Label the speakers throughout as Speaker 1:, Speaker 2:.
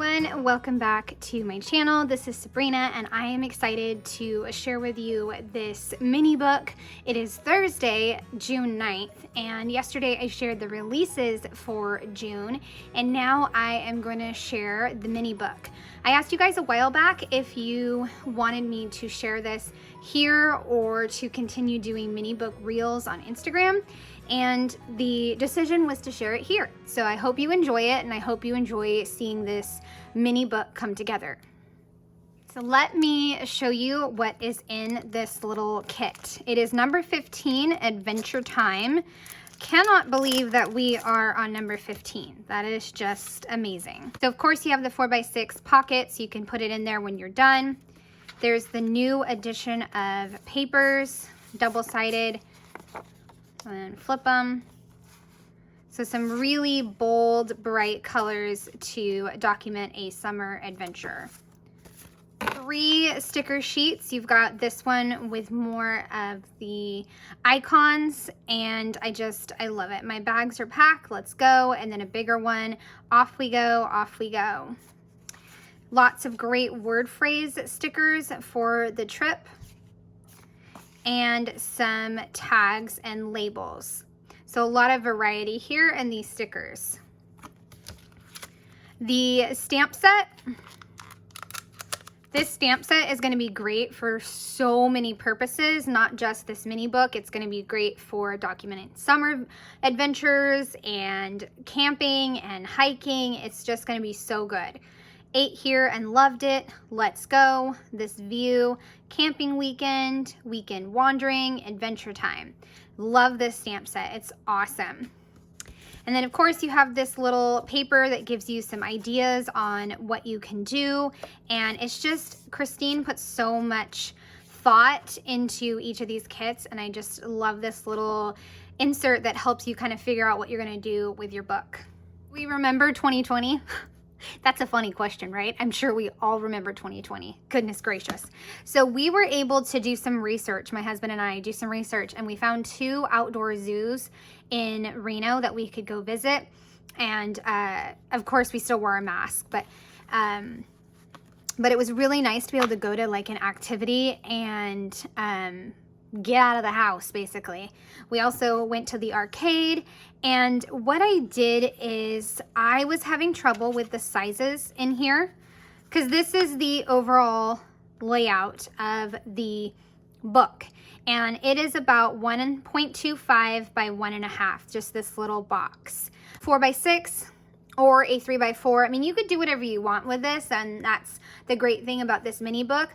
Speaker 1: everyone, welcome back to my channel. This is Sabrina and I am excited to share with you this mini book. It is Thursday, June 9th, and yesterday I shared the releases for June, and now I am going to share the mini book. I asked you guys a while back if you wanted me to share this here or to continue doing mini book reels on Instagram, and the decision was to share it here. So I hope you enjoy it, and I hope you enjoy seeing this mini book come together. So let me show you what is in this little kit. It is number 15, Adventure Time. Cannot believe that we are on number 15. That is just amazing. So of course you have the 4x6 pocket, so you can put it in there when you're done. There's the new edition of papers, double-sided, and flip them. So some really bold, bright colors to document a summer adventure. 3 sticker sheets. You've got this one with more of the icons, and I love it. My bags are packed, let's go. And then a bigger one, off we go, off we go. Lots of great word phrase stickers for the trip, and some tags and labels. So a lot of variety here in these stickers. The stamp set. This stamp set is going to be great for so many purposes, not just this mini book. It's going to be great for documenting summer adventures and camping and hiking. It's just going to be so good. Ate here and loved it. Let's go. This view, camping weekend, weekend wandering, adventure time. Love this stamp set. It's awesome. And then of course you have this little paper that gives you some ideas on what you can do. And it's just, Christine puts so much thought into each of these kits, and I just love this little insert that helps you kind of figure out what you're gonna do with your book. We remember 2020? That's a funny question, right? I'm sure we all remember 2020. Goodness gracious. So we were able to do some research. My husband and I do some research, and we found 2 outdoor zoos in Reno that we could go visit. And of course we still wore a mask, but it was really nice to be able to go to like an activity and get out of the house, basically. We also went to the arcade, and what I did is I was having trouble with the sizes in here, because this is the overall layout of the book, and it is about 1.25 by 1.5, just this little box. 4x6 or a 3x4. I mean, you could do whatever you want with this, and that's the great thing about this mini book.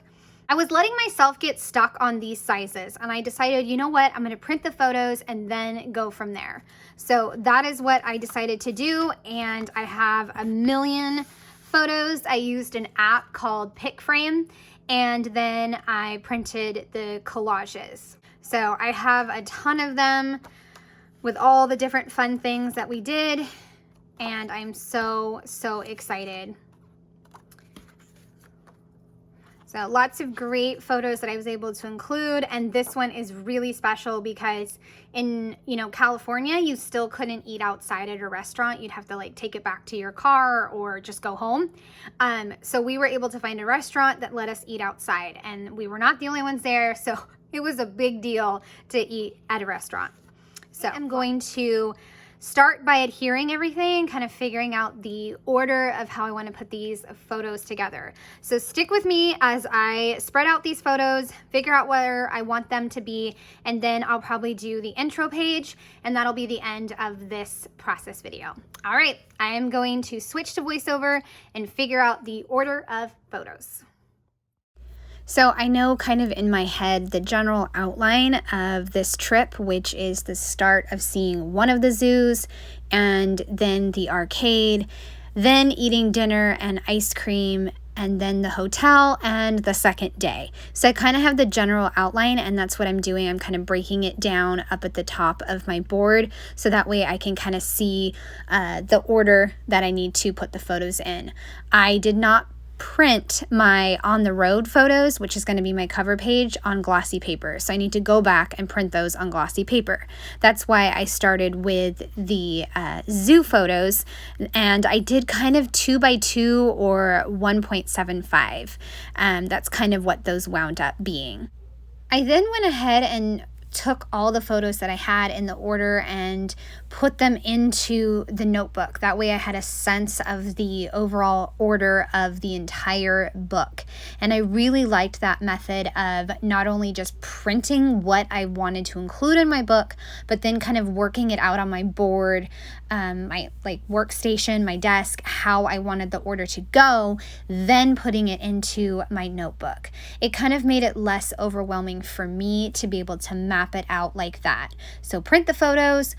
Speaker 1: I was letting myself get stuck on these sizes, and I decided, you know what, I'm gonna print the photos and then go from there. So that is what I decided to do, and I have a million photos. I used an app called PicFrame, and then I printed the collages. So I have a ton of them with all the different fun things that we did, and I'm so excited. So lots of great photos that I was able to include, and this one is really special because in, California, you still couldn't eat outside at a restaurant. You'd have to like take it back to your car or just go home. So we were able to find a restaurant that let us eat outside, and we were not the only ones there, so it was a big deal to eat at a restaurant. So I'm going to start by adhering everything, kind of figuring out the order of how I want to put these photos together. So stick with me as I spread out these photos, figure out where I want them to be, and then I'll probably do the intro page, and that'll be the end of this process video. All right, I am going to switch to voiceover and figure out the order of photos. So I know kind of in my head the general outline of this trip, which is the start of seeing one of the zoos, and then the arcade, then eating dinner and ice cream, and then the hotel, and the second day. So I kind of have the general outline, and that's what I'm doing. I'm kind of breaking it down up at the top of my board, so that way I can kind of see the order that I need to put the photos in. I did not print my on the road photos, which is going to be my cover page, on glossy paper. So I need to go back and print those on glossy paper. That's why I started with the zoo photos, and I did kind of 2x2 or 1.75. That's kind of what those wound up being. I then went ahead and took all the photos that I had in the order and put them into the notebook. That way I had a sense of the overall order of the entire book. And I really liked that method of not only just printing what I wanted to include in my book, but then kind of working it out on my board, my workstation, my desk, how I wanted the order to go, then putting it into my notebook. It kind of made it less overwhelming for me to be able to map it out like that. So print the photos,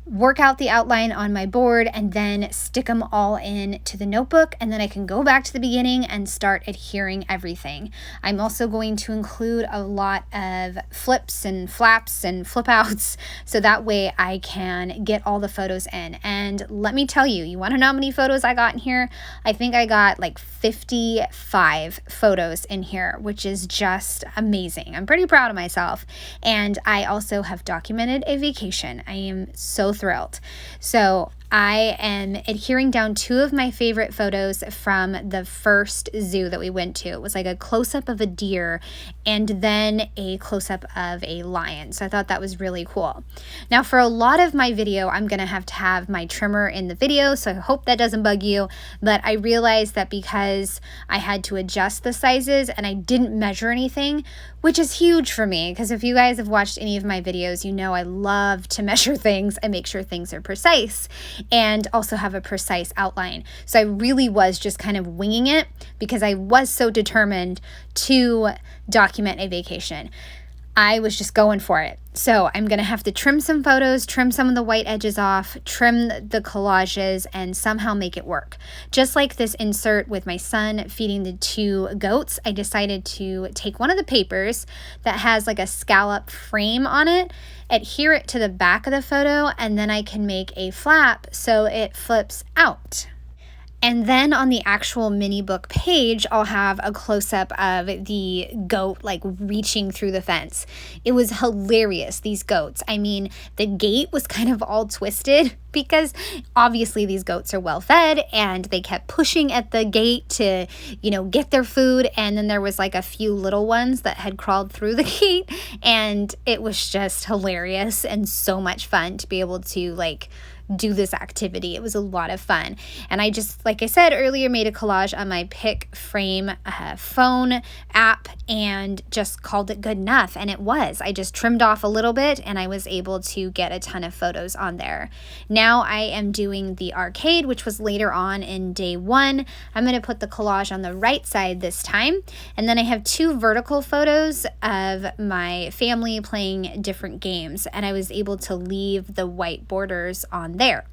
Speaker 1: work out the outline on my board, and then stick them all in to the notebook, and then I can go back to the beginning and start adhering everything. I'm also going to include a lot of flips and flaps and flip outs, so that way I can get all the photos in. And let me tell you, you want to know how many photos I got in here? I think I got like 55 photos in here, which is just amazing. I'm pretty proud of myself. And I also have documented a vacation. I am so thrilled. So I am adhering down 2 of my favorite photos from the first zoo that we went to. It was like a close-up of a deer and then a close-up of a lion. So I thought that was really cool. Now for a lot of my video, I'm going to have my trimmer in the video, so I hope that doesn't bug you. But I realized that because I had to adjust the sizes and I didn't measure anything, which is huge for me, because if you guys have watched any of my videos, you know I love to measure things and make sure things are precise, and also have a precise outline. So I really was just kind of winging it because I was so determined to document a vacation. I was just going for it. So I'm going to have to trim some photos, trim some of the white edges off, trim the collages, and somehow make it work. Just like this insert with my son feeding the 2 goats, I decided to take one of the papers that has like a scallop frame on it, adhere it to the back of the photo, and then I can make a flap so it flips out. And then on the actual mini book page, I'll have a close-up of the goat like reaching through the fence. It was hilarious, these goats. I mean, the gate was kind of all twisted because obviously these goats are well fed, and they kept pushing at the gate to, get their food. And then there was like a few little ones that had crawled through the gate, and it was just hilarious and so much fun to be able to do this activity. It was a lot of fun. And I just, like I said earlier, made a collage on my PicFrame phone app and just called it good enough. And it was. I just trimmed off a little bit and I was able to get a ton of photos on there. Now I am doing the arcade, which was later on in day 1. I'm going to put the collage on the right side this time. And then I have 2 vertical photos of my family playing different games. And I was able to leave the white borders on there.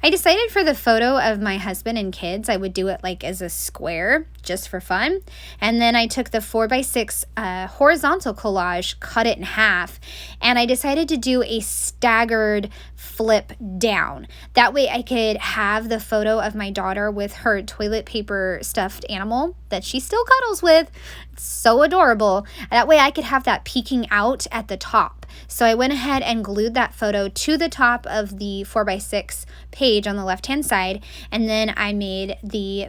Speaker 1: I decided for the photo of my husband and kids, I would do it as a square just for fun. And then I took the 4x6 horizontal collage, cut it in half, and I decided to do a staggered flip down. That way I could have the photo of my daughter with her toilet paper stuffed animal that she still cuddles with. It's so adorable. That way I could have that peeking out at the top. So I went ahead and glued that photo to the top of the 4x6 page on the left-hand side, and then I made the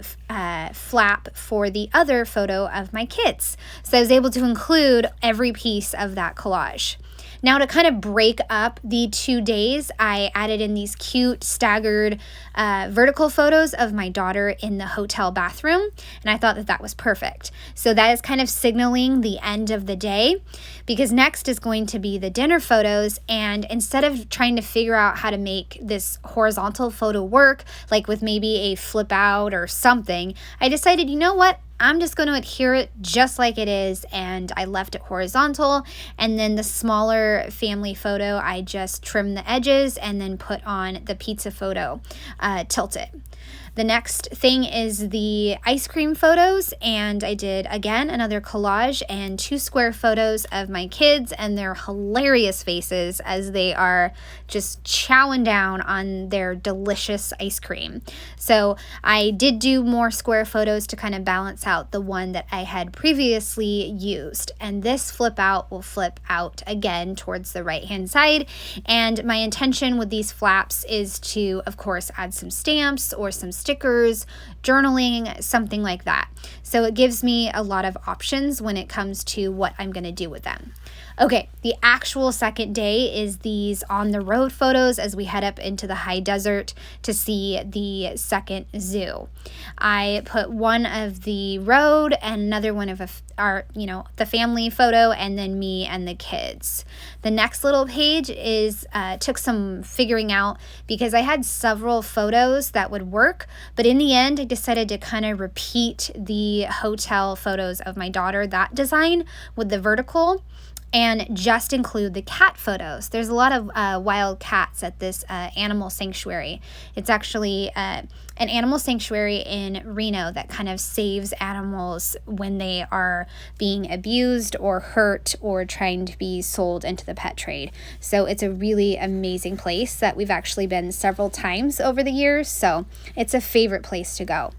Speaker 1: flap for the other photo of my kids. So I was able to include every piece of that collage. Now to kind of break up the 2 days, I added in these cute staggered vertical photos of my daughter in the hotel bathroom, and I thought that that was perfect. So that is kind of signaling the end of the day, because next is going to be the dinner photos, and instead of trying to figure out how to make this horizontal photo work, like with maybe a flip out or something, I decided, you know what? I'm just going to adhere it just like it is, and I left it horizontal. And then the smaller family photo, I just trimmed the edges and then put on the pizza photo tilted. The next thing is the ice cream photos, and I did again another collage and 2 square photos of my kids and their hilarious faces as they are just chowing down on their delicious ice cream. So I did do more square photos to kind of balance out the one that I had previously used, and this flip out will flip out again towards the right hand side. And my intention with these flaps is to, of course, add some stamps or some stickers, journaling, something like that. So it gives me a lot of options when it comes to what I'm going to do with them. Okay, the actual second day is these on the road photos as we head up into the high desert to see the second zoo. I put one of the road and another one of the family photo, and then me and the kids. The next little page is took some figuring out because I had several photos that would work, but in the end I decided to kind of repeat the hotel photos of my daughter, that design with the vertical, and just include the cat photos. There's a lot of wild cats at this animal sanctuary. It's actually an animal sanctuary in Reno that kind of saves animals when they are being abused or hurt or trying to be sold into the pet trade. So it's a really amazing place that we've actually been several times over the years. So it's a favorite place to go.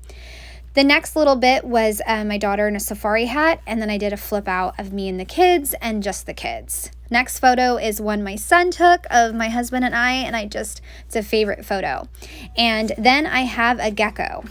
Speaker 1: The next little bit was my daughter in a safari hat, and then I did a flip out of me and the kids and just the kids. Next photo is one my son took of my husband and I, and it's a favorite photo. And then I have a gecko,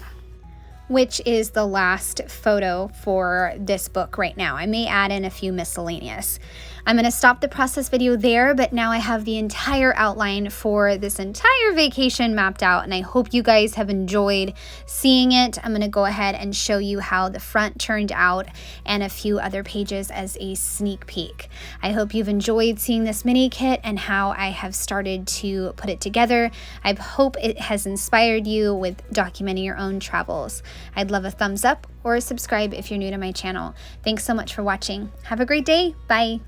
Speaker 1: which is the last photo for this book right now. I may add in a few miscellaneous. I'm going to stop the process video there, but now I have the entire outline for this entire vacation mapped out, and I hope you guys have enjoyed seeing it. I'm going to go ahead and show you how the front turned out and a few other pages as a sneak peek. I hope you've enjoyed seeing this mini kit and how I have started to put it together. I hope it has inspired you with documenting your own travels. I'd love a thumbs up or subscribe if you're new to my channel. Thanks so much for watching. Have a great day. Bye.